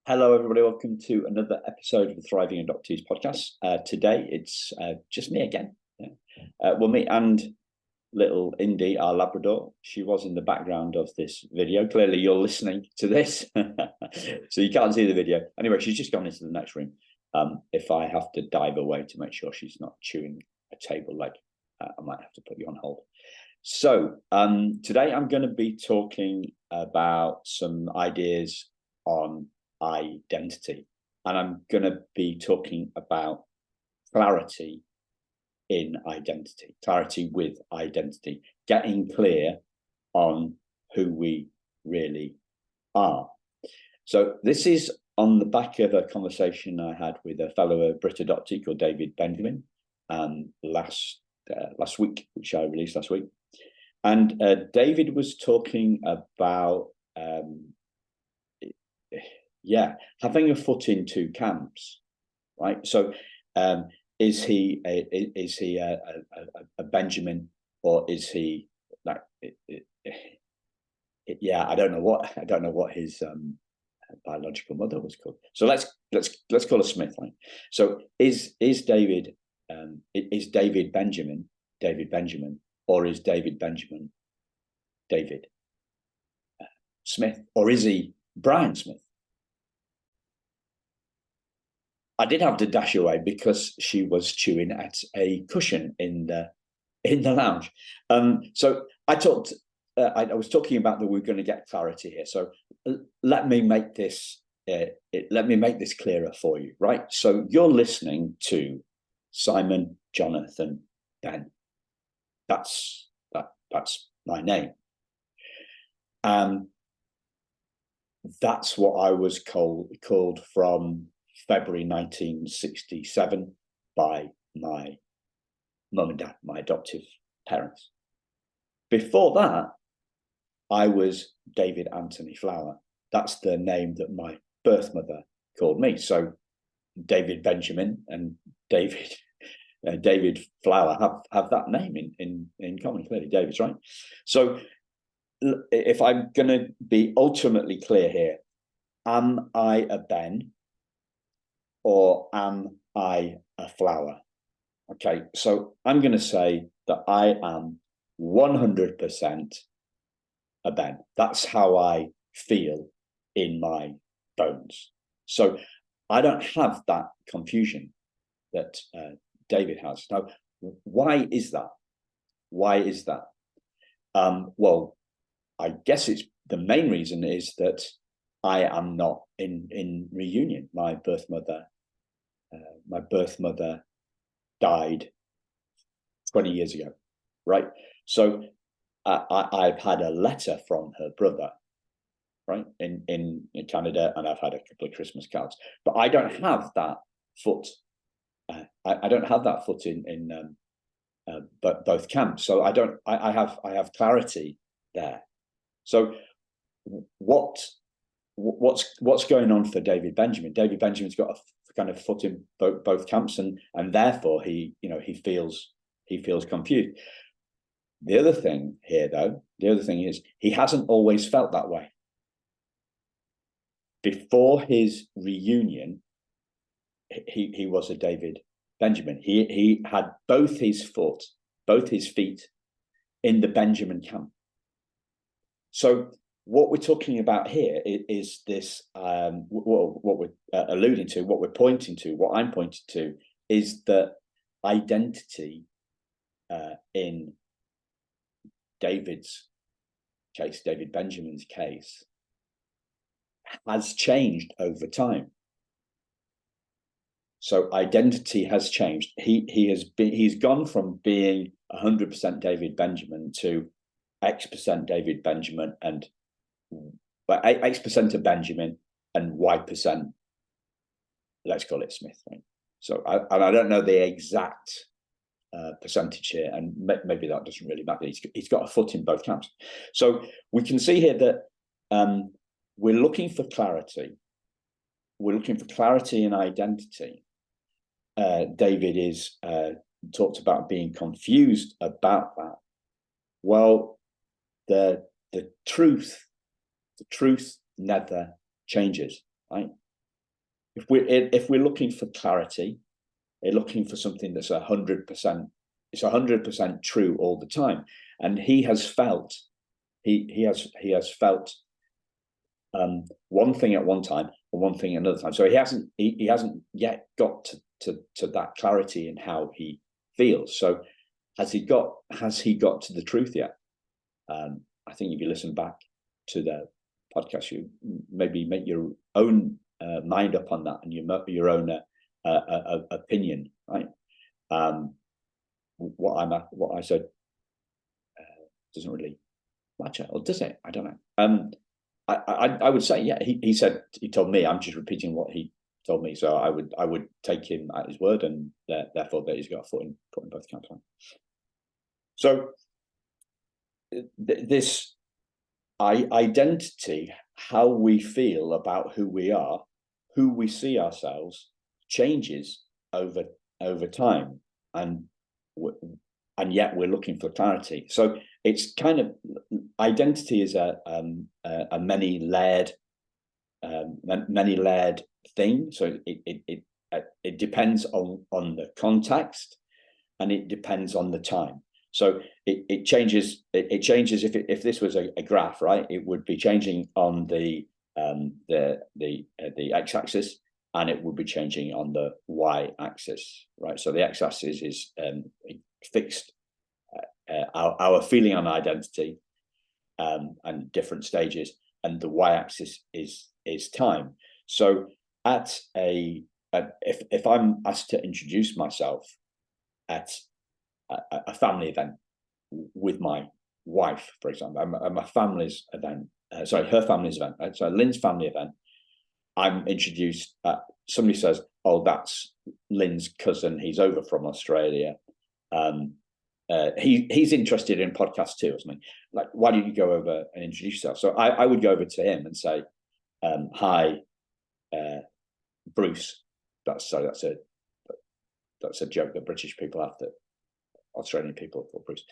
Hello, everybody. Welcome to another episode of the Thriving Adoptees podcast. Today, it's just me again. Me and little Indy, our Labrador. She was in the background of this video. Clearly, you're listening to this, so you can't see the video. Anyway, she's just gone into the next room. If I have to dive away to make sure she's not chewing a table leg, I might have to put you on hold. So today, I'm going to be talking about some ideas on identity, and I'm going to be talking about clarity in identity, clarity with identity, getting clear on who we really are. So this is on the back of a conversation I had with a fellow Brit adoptee called David Benjamin last week, which I released last week. And David was talking about having a foot in two camps, right? So is he a Benjamin, or is he like I don't know what his biological mother was called. So let's call her Smith, right? So is David Benjamin, or is David Benjamin David Smith, or is he Brian Smith? I did have to dash away because she was chewing at a cushion in the lounge. So I was talking about that we're going to get clarity here. So let me make this clearer for you, right? So you're listening to Simon, Jonathan, Ben. That's my name. That's what I was called from February 1967 by my mum and dad, my adoptive parents. Before that, I was David Anthony Flower. That's the name that my birth mother called me. So David Benjamin and David Flower have that name in common. Clearly, David's right. So if I'm going to be ultimately clear here, am I a Ben, or am I a Flower? Okay, so I'm going to say that I am 100% a Ben. That's how I feel in my bones. So I don't have that confusion that David has. Now, why is that? Why is that? Well, I guess it's the main reason is that I am not in reunion. My birth mother died 20 years ago, right? So I've had a letter from her brother, right, in Canada, and I've had a couple of Christmas cards, but I don't have that foot. I don't have that foot in both camps. So I have clarity there. So what's going on for David Benjamin? David Benjamin's got a kind of foot in both camps, and therefore he feels confused. The other thing here, though, is he hasn't always felt that way. Before his reunion, he was a David Benjamin. He had both his feet in the Benjamin camp. So what we're talking about here is this, what we're alluding to, what we're pointing to, what I'm pointing to, is that identity in David's case, David Benjamin's case, has changed over time. So identity has changed. He's gone from being 100% David Benjamin to X% David Benjamin and X% of Benjamin and Y%, let's call it Smith, right? So I don't know the exact percentage here, and maybe that doesn't really matter. He's got a foot in both camps. So we can see here that we're looking for clarity. We're looking for clarity in identity. David is talked about being confused about that. Well, the truth never changes, right? if we're looking for clarity, we're looking for something that's 100%. It's 100% true all the time, and he has felt one thing at one time and one thing another time. So he hasn't yet got to that clarity in how he feels. So has he got to the truth yet? I think if you listen back to the podcast, you maybe make your own mind up on that and your own opinion, right? What I said doesn't really matter, or does it? I don't know. I would say, yeah. He told me. I'm just repeating what he told me. So I would take him at his word, and therefore that he's got a foot in both camps. So this identity, how we feel about who we are, who we see ourselves, changes over time, and yet we're looking for clarity. So it's kind of, identity is a many layered thing. So it depends on the context, and it depends on the time. So it changes. It changes if this was a graph, right? It would be changing on the x-axis, and it would be changing on the y-axis, right? So the x-axis is fixed, our feeling on identity, and different stages, and the y-axis is time. So if I'm asked to introduce myself at a family event with my wife, for example, my family's event, her family's event, right? So Lynn's family event, I'm introduced. Somebody says, "Oh, that's Lynn's cousin. He's over from Australia. He's interested in podcasts too," or something. Like, why don't you go over and introduce yourself? So I would go over to him and say, "Hi, Bruce." That's a joke that British people have, that Australian people call Bruce.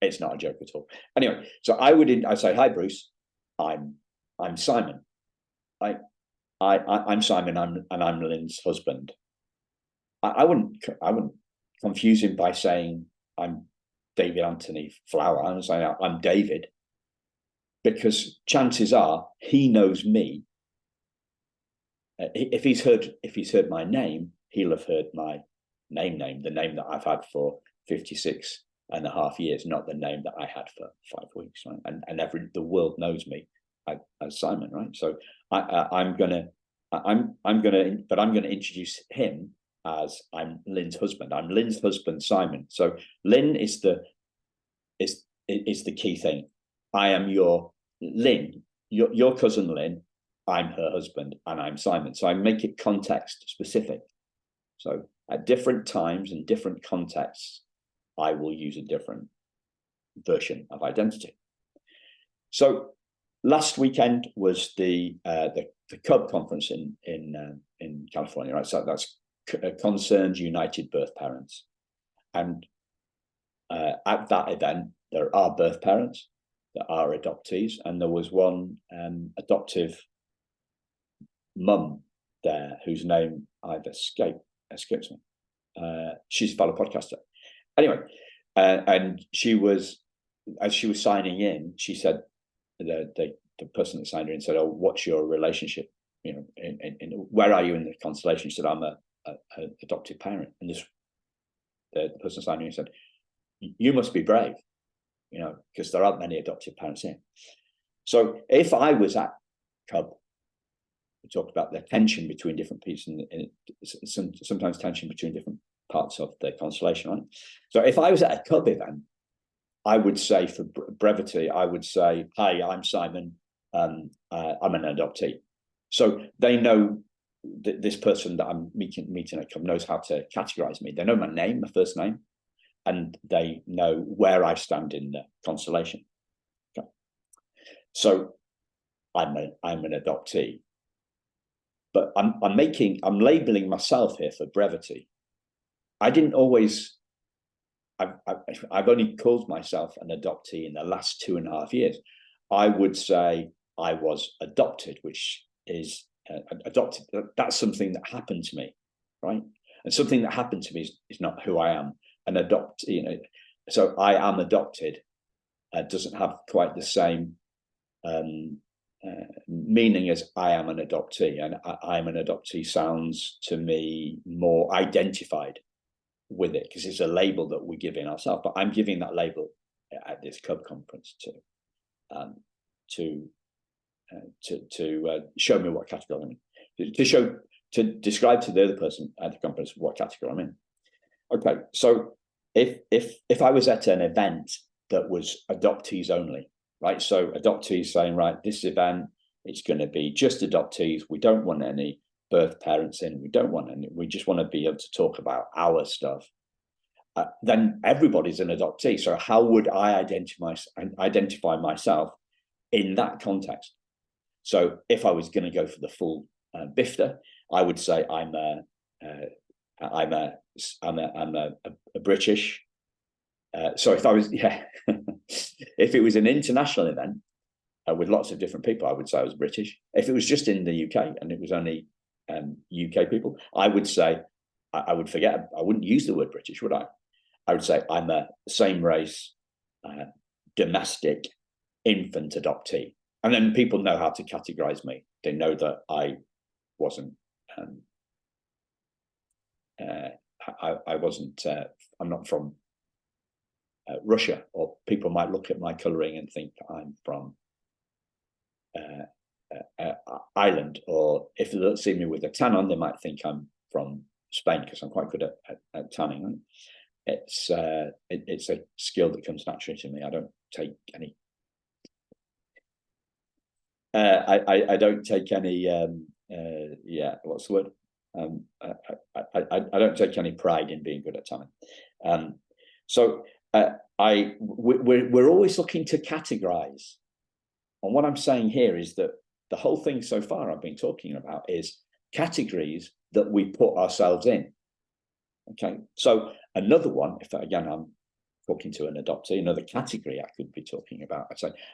It's not a joke at all. Anyway, so I'd say, "Hi, Bruce. I'm Simon. I'm Simon. I'm Lynn's husband." I wouldn't confuse him by saying I'm David Anthony Flower. I'm saying I'm David, because chances are he knows me. If he's heard my name, he'll have heard my name, the name that I've had for 56 and a half years, not the name that I had for 5 weeks, right? And the world knows me as Simon, right? So I'm gonna introduce him as I'm Lynn's husband. I'm Lynn's husband, Simon. So Lynn is the key thing. I am your Lynn, your cousin Lynn. I'm her husband, and I'm Simon. So I make it context specific. So at different times and different contexts, I will use a different version of identity. So last weekend was the CUB conference in California, right? So that's Concerned United Birth Parents, and at that event there are birth parents, there are adoptees, and there was one adoptive mum there whose name I've escapes me. She's a fellow podcaster. Anyway, and she was, as she was signing in, she said, the person that signed her in said, "Oh, what's your relationship? You know, in where are you in the constellation?" She said, "I'm a adoptive parent." And the person signing in said, "You must be brave, you know, because there aren't many adoptive parents here." So if I was at CUB, we talked about the tension between different pieces, and sometimes tension between different parts of the constellation, right? So if I was at a CUB event, I would say, for brevity, I would say, "Hi, I'm Simon. I'm an adoptee." So they know that this person that I'm meeting at CUB knows how to categorize me. They know my name, my first name, and they know where I stand in the constellation. Okay. So I'm an adoptee, but I'm labeling myself here for brevity. I didn't always. I've only called myself an adoptee in the last 2.5 years. I would say I was adopted, which is adopted. That's something that happened to me, right? And something that happened to me is not who I am. And so I am adopted doesn't have quite the same meaning as I am an adoptee. And I'm an adoptee sounds to me more identified with it, because it's a label that we're giving ourselves. But I'm giving that label at this Cub conference to show me what category I'm in, to describe to the other person at the conference what category I'm in. Okay, so if I was at an event that was adoptees only, right? So adoptees saying, right, this event, it's going to be just adoptees. We don't want any birth parents in. We don't want any. We just want to be able to talk about our stuff. Then everybody's an adoptee. So how would I identify myself in that context? So if I was going to go for the full bifter, I would say I'm a British. So if I was, if it was an international event with lots of different people, I would say I was British. If it was just in the UK and it was only UK people, I would say I would forget. I wouldn't use the word British, would I? I would say I'm a same race, domestic, infant adoptee. And then people know how to categorize me. They know that I wasn't. I wasn't. I'm not from Russia, or people might look at my colouring and think I'm from Ireland, or if they don't see me with a tan on, they might think I'm from Spain, because I'm quite good at tanning. It's a skill that comes naturally to me. I don't take any. I don't take any. What's the word? I don't take any pride in being good at tanning. So we're always looking to categorize. And what I'm saying here is that the whole thing so far I've been talking about is categories that we put ourselves in. Okay, so another one, if again I'm talking to an adoptee, another category I could be talking about.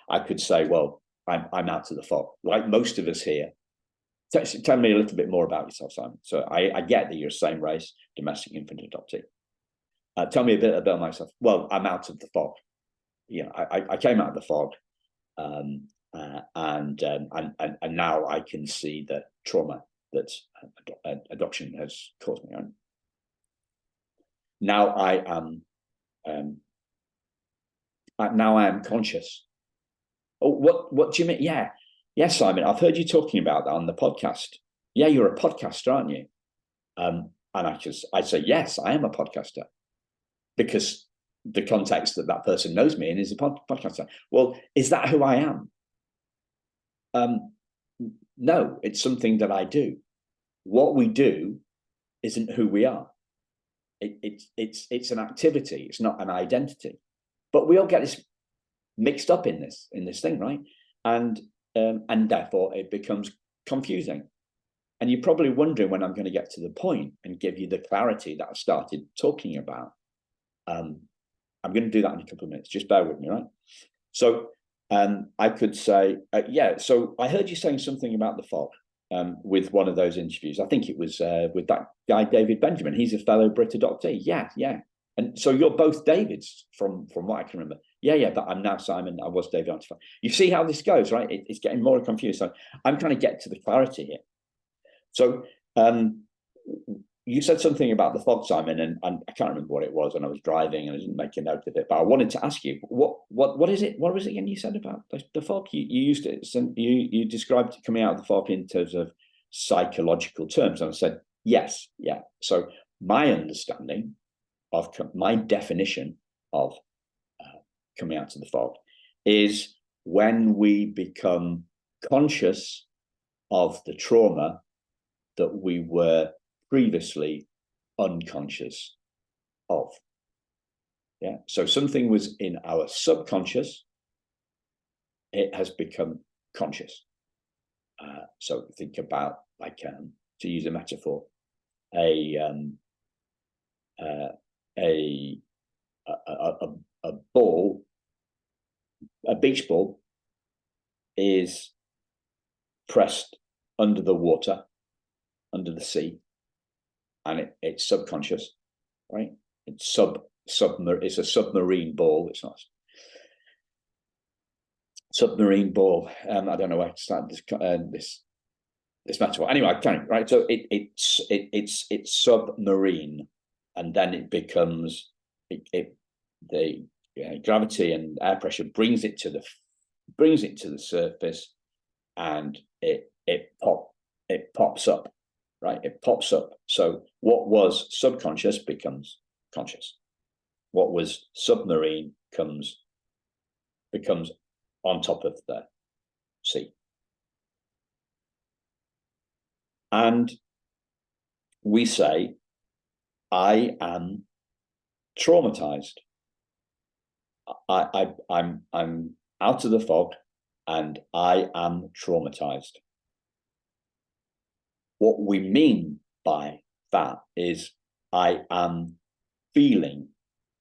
I could say, well, I'm out of the fog, like most of us here. Tell me a little bit more about yourself, Simon. So I get that you're same race, domestic, infant, adoptee. Tell me a bit about myself. Well, I'm out of the fog. I came out of the fog, and now I can see the trauma that adoption has caused me. Now I am conscious. Oh, what do you mean? Yeah, yes, Simon. I've heard you talking about that on the podcast. Yeah, you're a podcaster, aren't you? And I'd say yes, I am a podcaster, because the context that person knows me in is a podcaster. Well, is that who I am? No, it's something that I do. What we do isn't who we are. It's an activity. It's not an identity. But we all get this mixed up in this thing, right? And therefore it becomes confusing. And you're probably wondering when I'm going to get to the point and give you the clarity that I started talking about. I'm going to do that in a couple of minutes. Just bear with me, right? So I could say, so I heard you saying something about the fog with one of those interviews. I think it was with that guy, David Benjamin. He's a fellow Brit adoptee. Yeah. And so you're both Davids from what I can remember. Yeah, but I'm now Simon. I was David. You see how this goes, right? It's getting more confused. So I'm trying to get to the clarity here. So you said something about the fog, Simon, and I can't remember what it was, and I was driving and I didn't make a note of it. But I wanted to ask you, what is it? What was it again you said about the fog? You used it. You described coming out of the fog in terms of psychological terms, and I said yes, yeah. So my understanding of my definition of coming out of the fog is when we become conscious of the trauma that we were previously unconscious of. Yeah. So something was in our subconscious, it has become conscious. So think about, like, to use a metaphor, a ball, a beach ball is pressed under the water, under the sea, and it's subconscious, right? It's it's a submarine ball. It's not submarine ball. I don't know where to start this metaphor. Anyway, I can, right? So it's submarine, and then it becomes the gravity and air pressure brings it to the surface, and it pops up, right? It pops up. So what was subconscious becomes conscious. What was submarine becomes on top of the sea. And we say, I am traumatized. I'm out of the fog, and I am traumatized. What we mean by that is I am feeling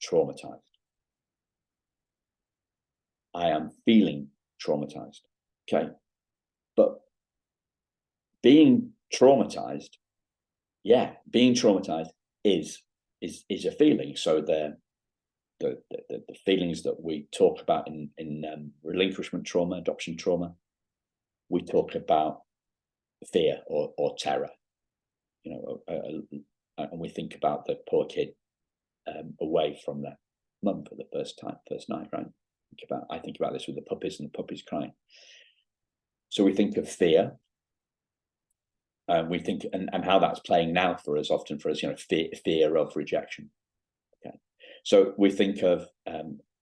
traumatized. I am feeling traumatized. Okay. But being traumatized, being traumatized is a feeling. So the feelings that we talk about in relinquishment trauma, adoption trauma, we talk about fear or terror, and we think about the poor kid away from their mum for the first night, right? I think about this with the puppies and the puppies crying. So we think of fear. We think and how that's playing now for us, often for us, fear of rejection. Okay, so we think of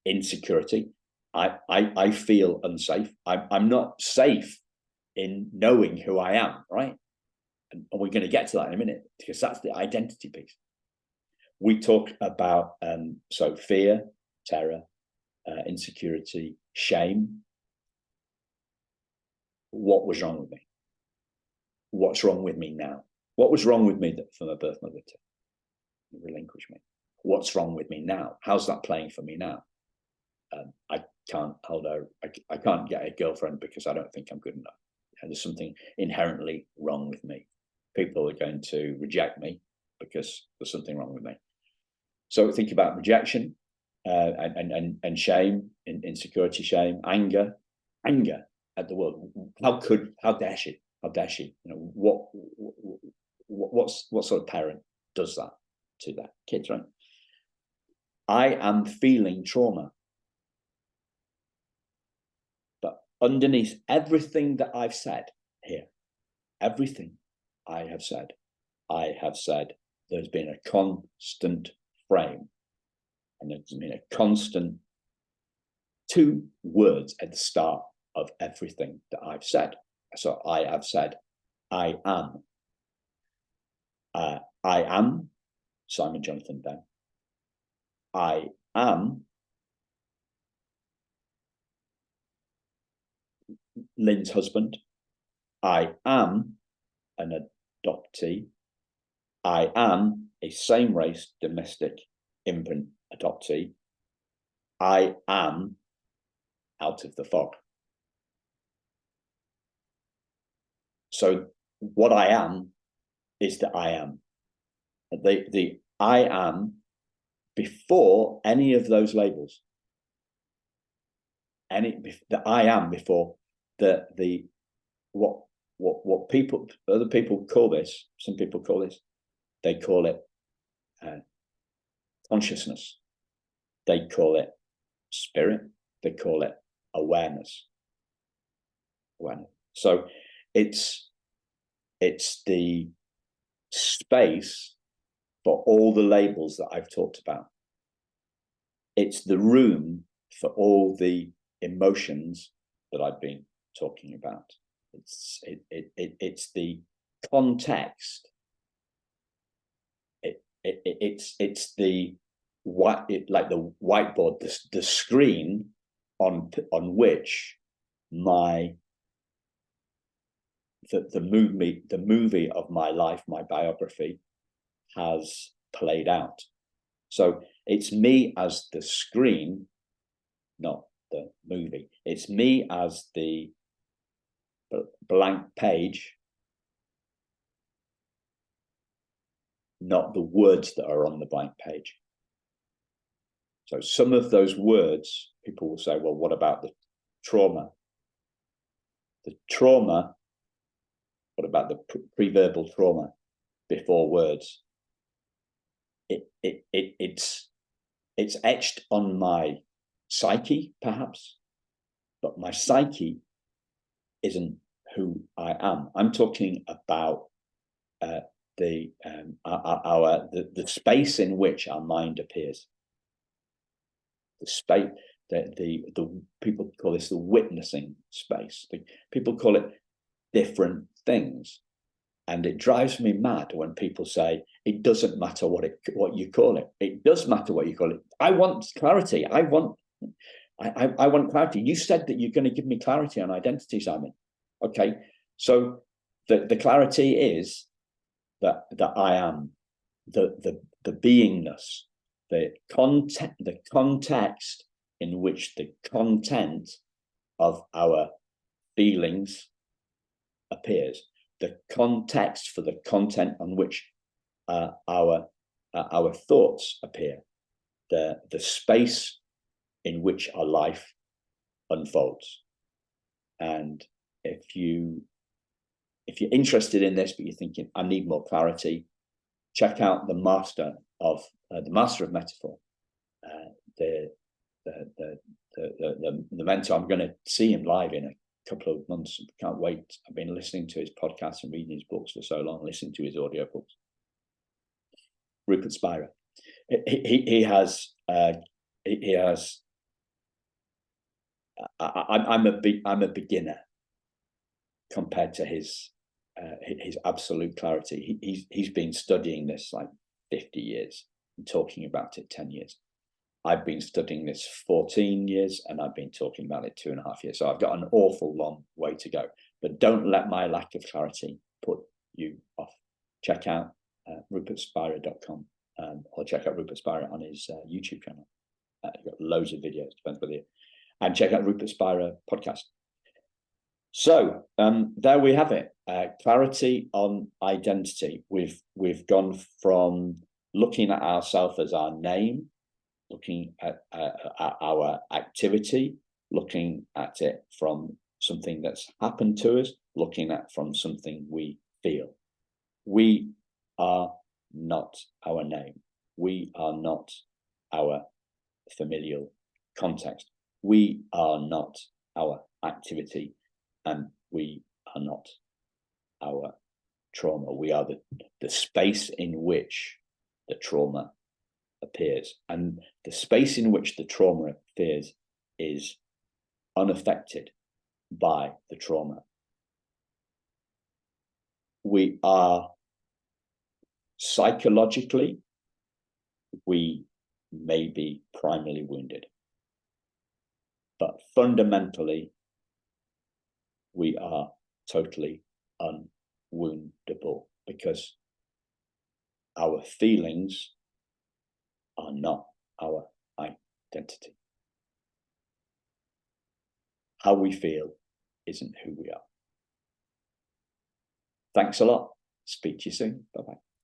insecurity. I feel unsafe. I'm not safe in knowing who I am, right? And we're going to get to that in a minute, because that's the identity piece. We talk about so fear, terror, insecurity, shame. What was wrong with me? What's wrong with me now? What was wrong with me from a birth mother to relinquish me? What's wrong with me now? How's that playing for me now? I can't get a girlfriend because I don't think I'm good enough. And there's something inherently wrong with me. People are going to reject me because there's something wrong with me. So think about rejection and shame, insecurity, shame, anger at the world. How dare she? How dare she? What sort of parent does that to their kids, right? I am feeling trauma. But underneath everything that I've said here, everything I have said, there's been a constant frame, and there's been a constant 2 words at the start of everything that I've said. So I have said, I am. I am Simon Jonathan Benn. I am Lynn's husband. I am an adoptee. I am a same-race domestic infant adoptee. I am out of the fog. So what I am is that I am. The I am before any of those labels. The I am before the what other people call this. Some people call this. They call it consciousness. They call it spirit. They call it awareness. So it's the space for all the labels that I've talked about. It's the room for all the emotions that I've been talking about. It's the context. It's the like the whiteboard, the screen on which the movie of my life, my biography, has played out. So it's me as the screen, not the movie. It's me as the blank page, not the words that are on the blank page. So some of those words, people will say, well, what about the trauma? The trauma, what about the pre-verbal trauma before words? It's etched on my psyche, perhaps, but my psyche isn't who I am. I'm talking about the space in which our mind appears. The space, the people call this the witnessing space. People call it different things, and it drives me mad when people say it doesn't matter what you call it. It does matter what you call it. I want clarity. I want clarity. You said that you're going to give me clarity on identity, Simon. Okay, so the clarity is that I am the beingness, the context in which the content of our feelings appears, the context for the content on which our thoughts appear, the space in which our life unfolds. And if you're interested in this, but you're thinking, I need more clarity, check out the master of metaphor, the mentor. I'm going to see him live in a couple of months. Can't wait. I've been listening to his podcasts and reading his books for so long, listening to his audio books. Rupert Spira. He has. I'm a beginner compared to his absolute clarity. He's been studying this like 50 years and talking about it 10 years. I've been studying this 14 years and I've been talking about it 2.5 years. So I've got an awful long way to go. But don't let my lack of clarity put you off. Check out rupertspira.com or check out Rupert Spira on his YouTube channel. He's got loads of videos, depends whether you. And check out Rupert Spira podcast. So there we have it. Clarity on identity. We've gone from looking at ourselves as our name, looking at our activity, looking at it from something that's happened to us, looking at from something we feel. We are not our name. We are not our familial context. We are not our activity, and we are not our trauma. We are the space in which the trauma appears, and the space in which the trauma appears is unaffected by the trauma. We are psychologically, we may be primarily wounded, but fundamentally, we are totally unwoundable because our feelings are not our identity. How we feel isn't who we are. Thanks a lot. Speak to you soon. Bye-bye.